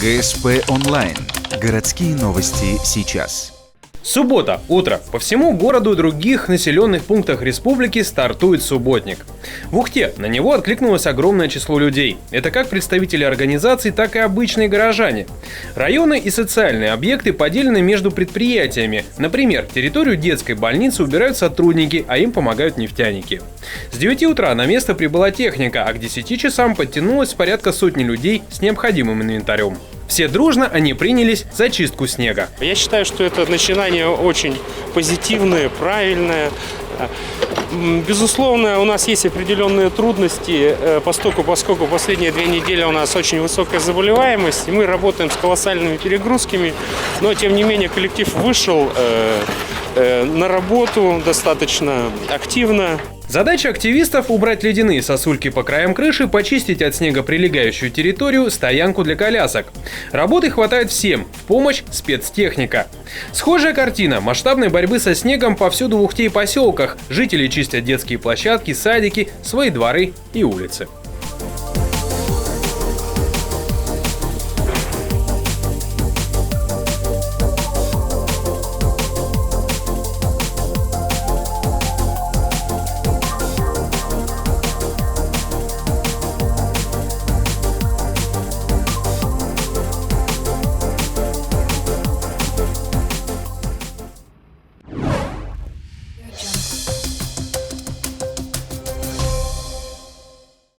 ГСП онлайн. Городские новости сейчас. Суббота. Утро. По всему городу и других населенных пунктах республики стартует субботник. В Ухте на него откликнулось огромное число людей. Это как представители организаций, так и обычные горожане. Районы и социальные объекты поделены между предприятиями. Например, территорию детской больницы убирают сотрудники, а им помогают нефтяники. С 9 утра на место прибыла техника, а к 10 часам подтянулось порядка сотни людей с необходимым инвентарем. Все дружно они принялись за чистку снега. Я считаю, что это начинание очень позитивное, правильное. Безусловно, у нас есть определенные трудности, поскольку последние 2 недели у нас очень высокая заболеваемость, и мы работаем с колоссальными перегрузками, но тем не менее коллектив вышел на работу достаточно активно. Задача активистов – убрать ледяные сосульки по краям крыши, почистить от снега прилегающую территорию, стоянку для колясок. Работы хватает всем, в помощь спецтехника. Схожая картина масштабной борьбы со снегом повсюду в Ухте и поселках. Жители чистят детские площадки, садики, свои дворы и улицы.